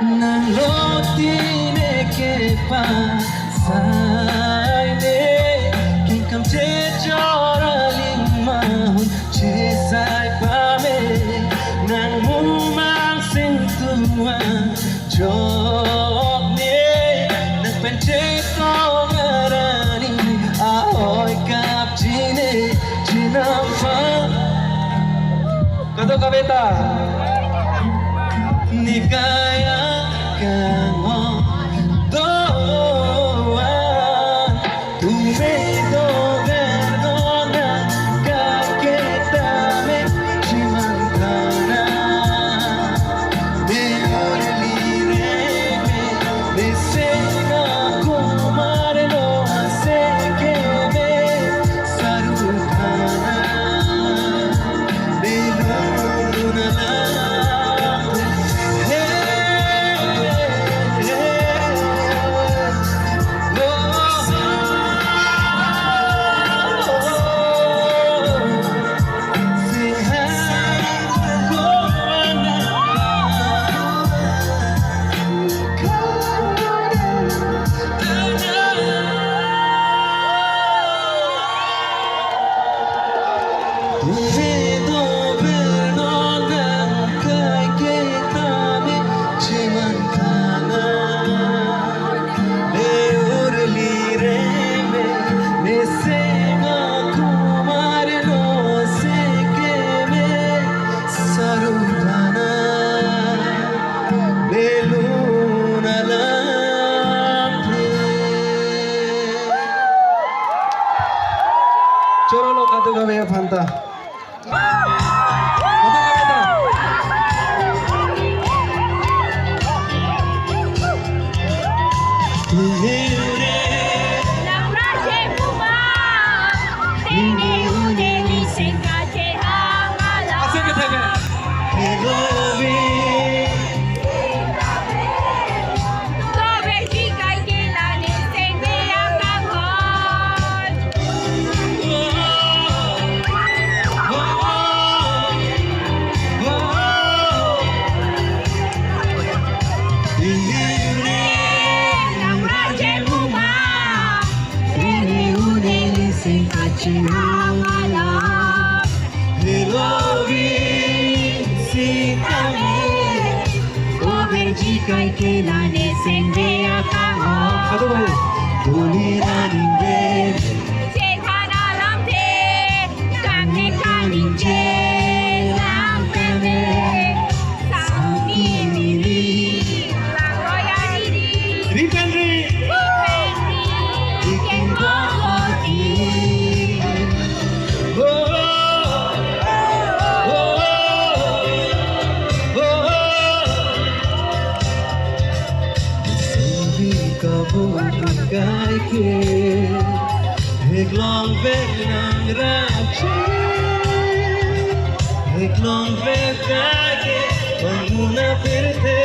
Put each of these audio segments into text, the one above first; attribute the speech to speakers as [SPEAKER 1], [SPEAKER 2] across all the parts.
[SPEAKER 1] Nang loti neke pa sai ne king kam che chora ling mahun che sai pa me nang mumang sing tua chok ne nang pen che ko ngarani ahoy kap chine chinam pa kado kabeta Nekai akanghon doan tumedo verdona kaketame chimantana de orlireme desena kumare no asekeme sarutana belunala Vedo perdona kai ketame chimantana le urli reme ne sema kumare no sekeme sarudana beluna lampe chorolo kadu gabe phanta
[SPEAKER 2] Kai ke lane seng be akanghon
[SPEAKER 1] Aduh baik
[SPEAKER 2] Tuliran be Cekana lam te Kang Nekai ning je Lam kame Sauni miri Lam roya diri
[SPEAKER 1] Ripendri
[SPEAKER 2] Iken kohoti
[SPEAKER 1] Nekai ke Heglong venang rache Heglong venang ke Panguna pirte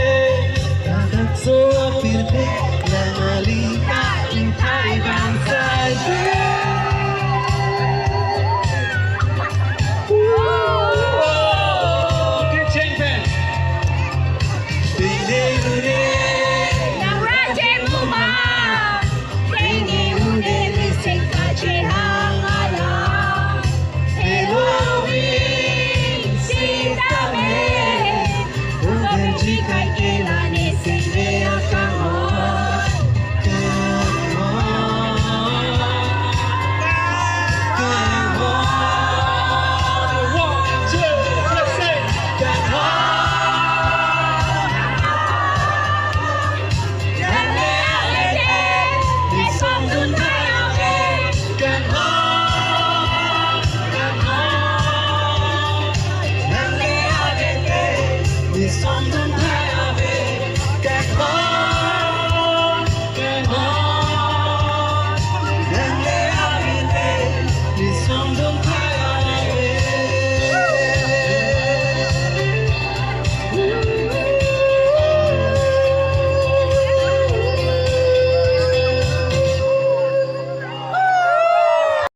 [SPEAKER 1] Tadak so pirte Lanalika intai bansai Good chain pen
[SPEAKER 2] Kai ke lane seng be akanghon
[SPEAKER 1] It's on the night of it,